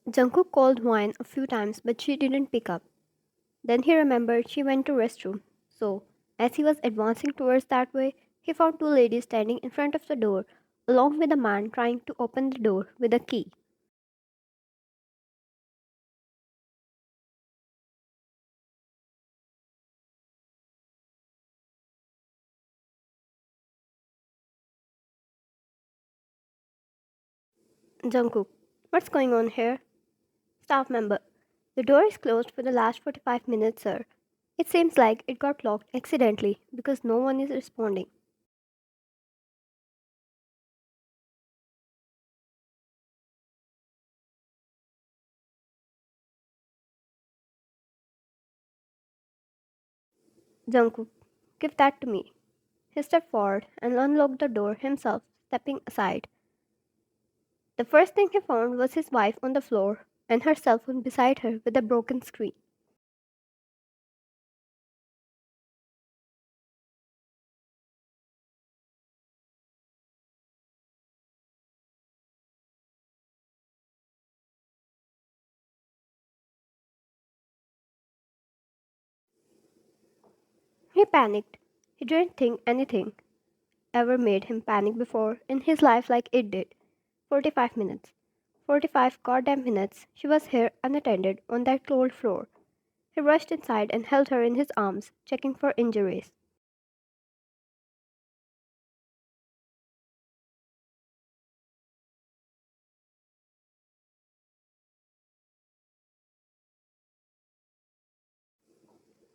Jungkook called Wine a few times but she didn't pick up. Then he remembered she went to restroom. So, as he was advancing towards that way, he found two ladies standing in front of the door, along with a man trying to open the door with a key. Jungkook, what's going on here? Staff member, the door is closed for the last 45 minutes, sir. It seems like it got locked accidentally because no one is responding. Jungkook, give that to me. He stepped forward and unlocked the door himself, stepping aside. The first thing he found was his wife on the floor and her cell phone beside her with a broken screen. He panicked. He didn't think anything ever made him panic before in his life like it did. 45 minutes. 45 goddamn minutes. She was here unattended on that cold floor. He rushed inside and held her in his arms, checking for injuries.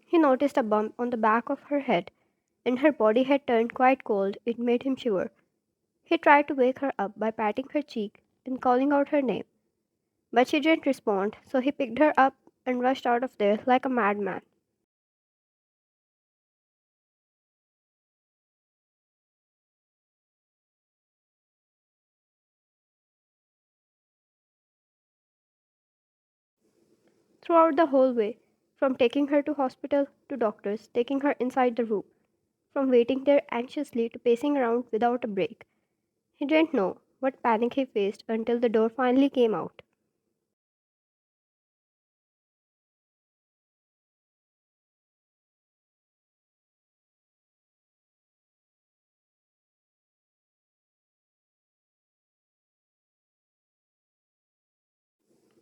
He noticed a bump on the back of her head, and her body had turned quite cold. It made him shiver. He tried to wake her up by patting her cheek and calling out her name, but she didn't respond, so he picked her up and rushed out of there like a madman. Throughout the whole way, from taking her to hospital to doctors taking her inside the room, from waiting there anxiously to pacing around without a break, he didn't know what panic he faced until the door finally came out.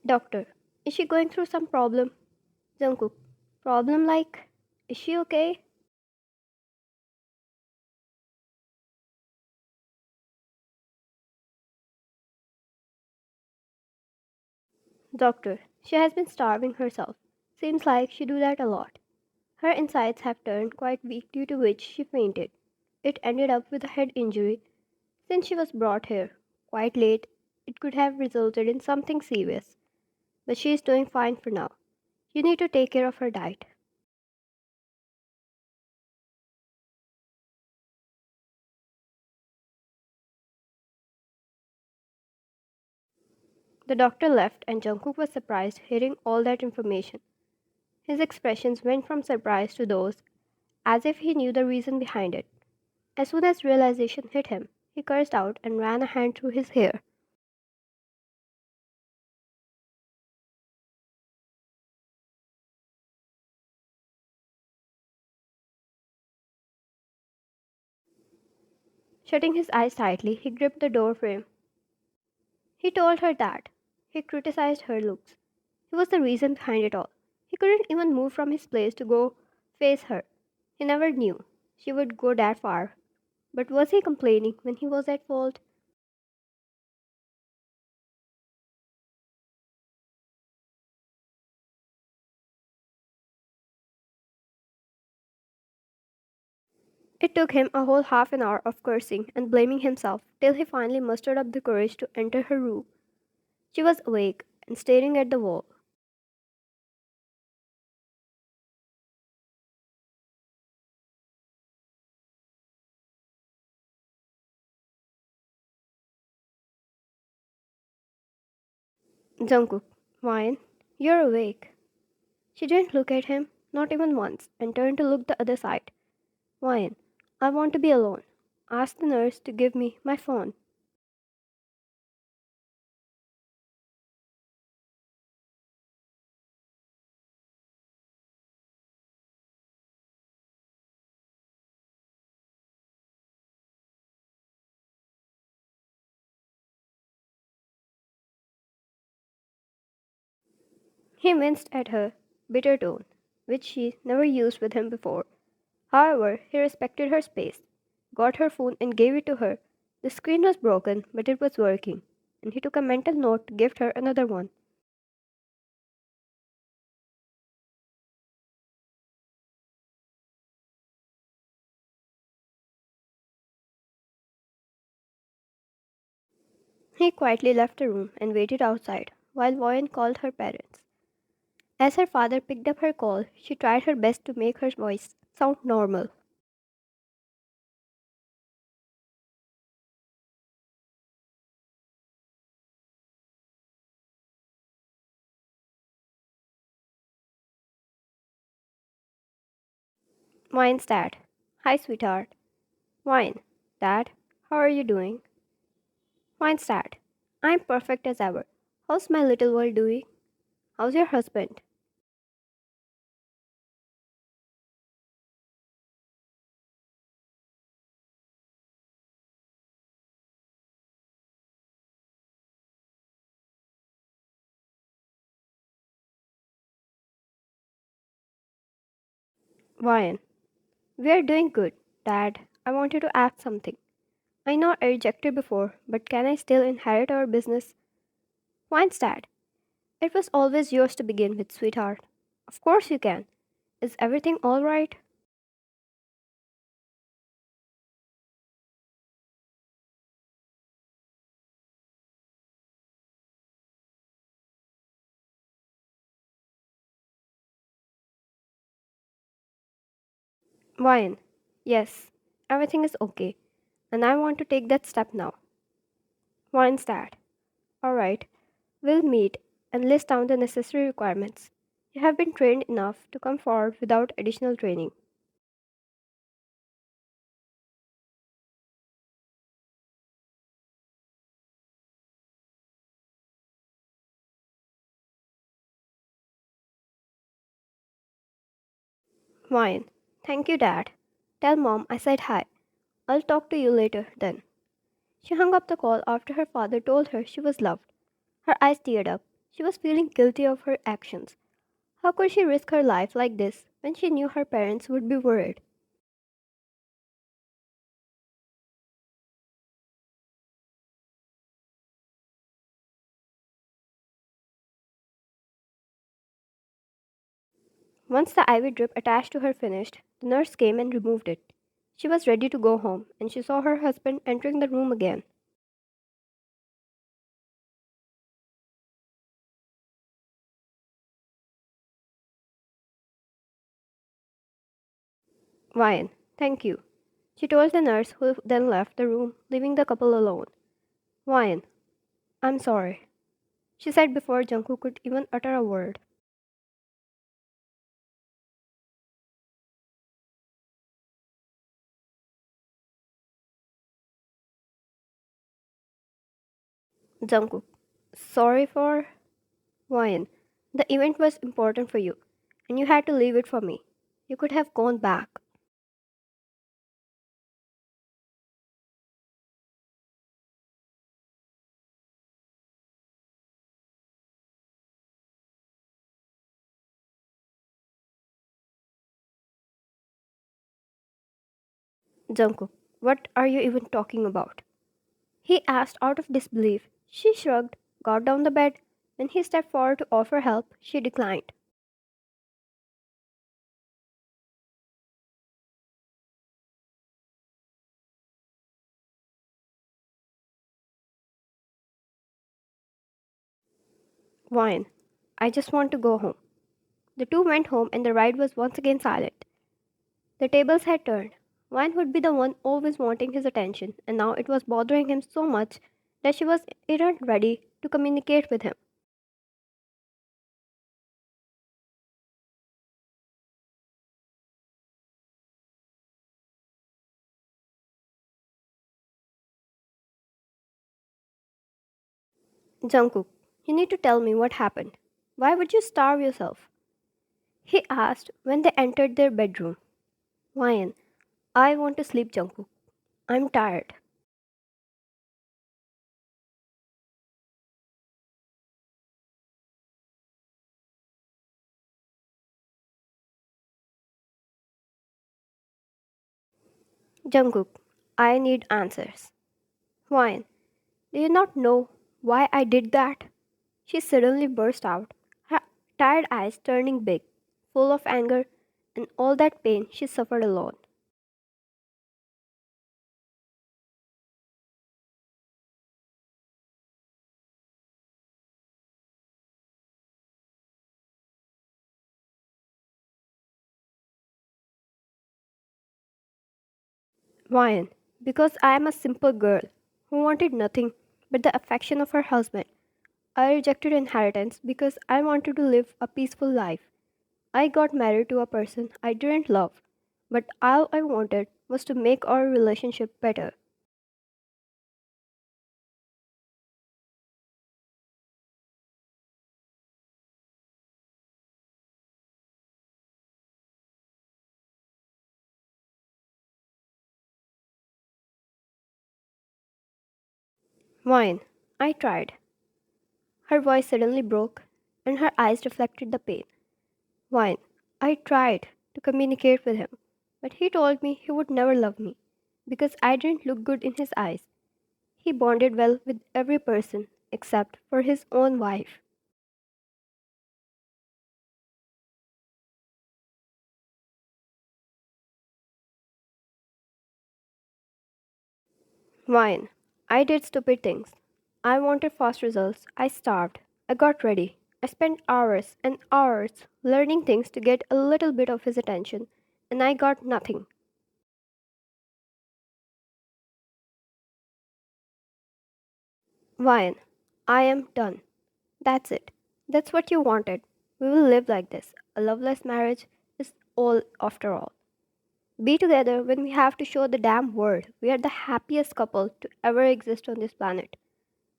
Doctor, is she going through some problem? Jungkook, problem like, is she okay? Doctor, she has been starving herself. Seems like she do that a lot. Her insides have turned quite weak due to which she fainted. It ended up with a head injury. Since she was brought here quite late, it could have resulted in something serious. But she is doing fine for now. You need to take care of her diet. The doctor left and Jungkook was surprised hearing all that information. His expressions went from surprise to those as if he knew the reason behind it. As soon as realization hit him, he cursed out and ran a hand through his hair. Shutting his eyes tightly, he gripped the door frame. He told her that. He criticized her looks. He was the reason behind it all. He couldn't even move from his place to go face her. He never knew she would go that far. But was he complaining when he was at fault? It took him a whole half an hour of cursing and blaming himself till he finally mustered up the courage to enter her room. She was awake and staring at the wall. Jungkook, Wine, you're awake. She didn't look at him, not even once, and turned to look the other side. Wine, I want to be alone. Ask the nurse to give me my phone. He winced at her bitter tone, which she never used with him before. However, he respected her space, got her phone and gave it to her. The screen was broken, but it was working, and he took a mental note to gift her another one. He quietly left the room and waited outside while Voyan called her parents. As her father picked up her call, she tried her best to make her voice sound normal. Vine's dad. Hi, sweetheart. Vine. Dad, how are you doing? Vine's dad. I'm perfect as ever. How's my little world doing? How's your husband? Vine. We're doing good. Dad, I wanted to ask something. I know I rejected before, but can I still inherit our business? Vine's dad. It was always yours to begin with, sweetheart. Of course you can. Is everything alright? Vine. Yes, everything is okay, and I want to take that step now. Vine's dad. Alright, we'll meet and list down the necessary requirements. You have been trained enough to come forward without additional training. Vine. Thank you, Dad. Tell Mom I said hi. I'll talk to you later then. She hung up the call after her father told her she was loved. Her eyes teared up. She was feeling guilty of her actions. How could she risk her life like this when she knew her parents would be worried? Once the IV drip attached to her finished, the nurse came and removed it. She was ready to go home, and she saw her husband entering the room again. Ryan, thank you. She told the nurse, who then left the room, leaving the couple alone. Ryan, I'm sorry, she said before Jungkook could even utter a word. Jungkook, sorry for Ryan. The event was important for you, and you had to leave it for me. You could have gone back. Jungkook, what are you even talking about? He asked out of disbelief. She shrugged, got down the bed. When he stepped forward to offer help, she declined. Wine. I just want to go home. The two went home and the ride was once again silent. The tables had turned. Wine would be the one always wanting his attention, and now it was bothering him so much that she was not ready to communicate with him. Jungkook, you need to tell me what happened. Why would you starve yourself? He asked when they entered their bedroom. Wine, I want to sleep, Jungkook. I'm tired. Jungkook, I need answers. Why? Do you not know why I did that? She suddenly burst out, her tired eyes turning big, full of anger and all that pain she suffered alone. Why? Because I am a simple girl who wanted nothing but the affection of her husband. I rejected inheritance because I wanted to live a peaceful life. I got married to a person I didn't love, but all I wanted was to make our relationship better. Wine. I tried. Her voice suddenly broke, and her eyes reflected the pain. Wine. I tried to communicate with him, but he told me he would never love me because I didn't look good in his eyes. He bonded well with every person except for his own wife. Wine. I did stupid things. I wanted fast results. I starved. I got ready. I spent hours and hours learning things to get a little bit of his attention, and I got nothing. Wine. I am done. That's it. That's what you wanted. We will live like this. A loveless marriage is all after all. Be together when we have to show the damn world we are the happiest couple to ever exist on this planet.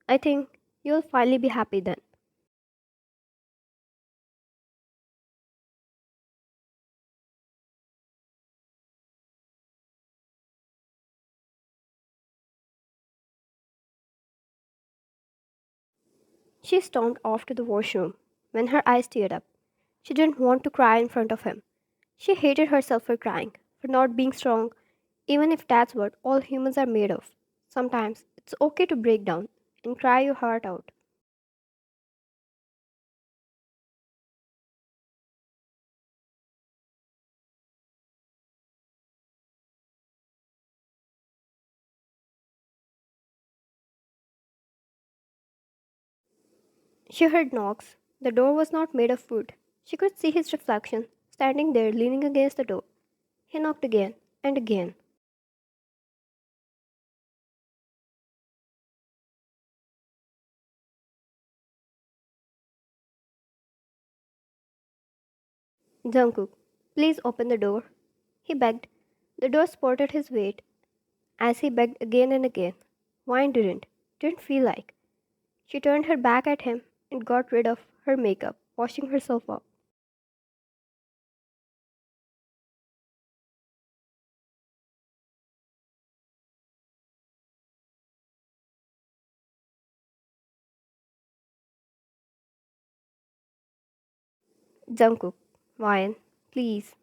I think you'll finally be happy then. She stormed off to the washroom when her eyes teared up. She didn't want to cry in front of him. She hated herself for crying, for not being strong, even if that's what all humans are made of. Sometimes it's okay to break down and cry your heart out. She heard knocks. The door was not made of wood. She could see his reflection standing there leaning against the door. He knocked again and again. Jungkook, please open the door. He begged. The door supported his weight as he begged again and again. Wine didn't feel like. She turned her back at him and got rid of her makeup, washing herself up. Jungkook, Wine, please,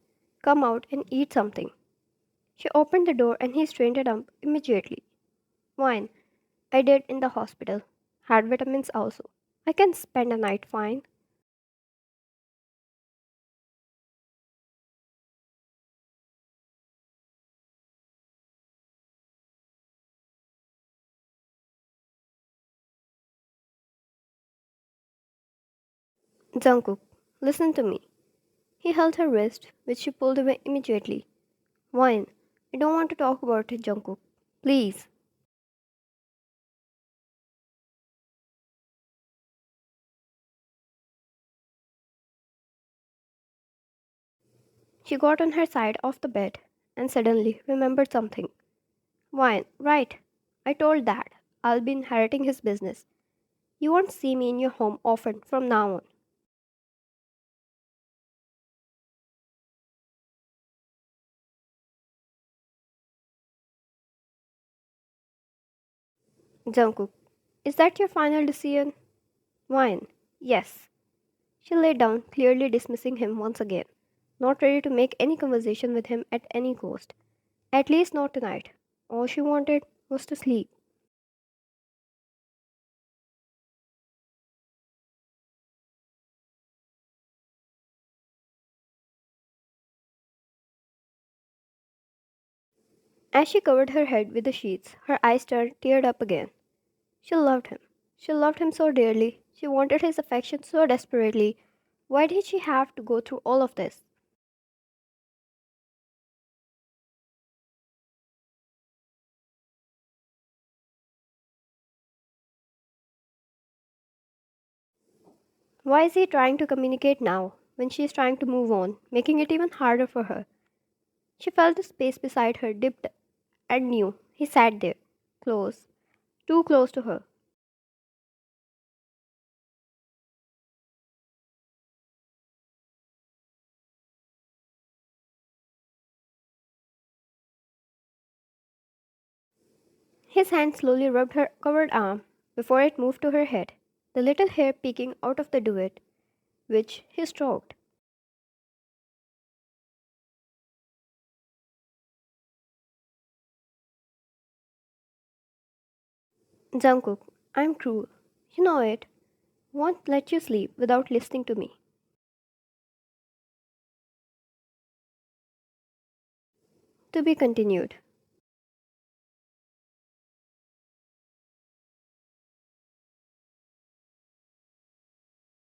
come out and eat something. She opened the door and he straightened up immediately. Wine, I did in the hospital. Had vitamins also. I can spend a night fine. Jungkook, listen to me. He held her wrist, which she pulled away immediately. Wine, I don't want to talk about it, Jungkook. Please. She got on her side of the bed and suddenly remembered something. Wine, right. I told Dad I'll be inheriting his business. You won't see me in your home often from now on. Jungkook, is that your final decision? Wine, yes. She lay down, clearly dismissing him once again, not ready to make any conversation with him at any cost. At least not tonight. All she wanted was to sleep. As she covered her head with the sheets, her eyes teared up again. She loved him. She loved him so dearly. She wanted his affection so desperately. Why did she have to go through all of this? Why is he trying to communicate now, when she is trying to move on, making it even harder for her? She felt the space beside her dipped and knew he sat there, close, too close to her. His hand slowly rubbed her covered arm before it moved to her head, the little hair peeking out of the duvet, which he stroked. Jungkook, I'm cruel. You know it. Won't let you sleep without listening to me. To be continued.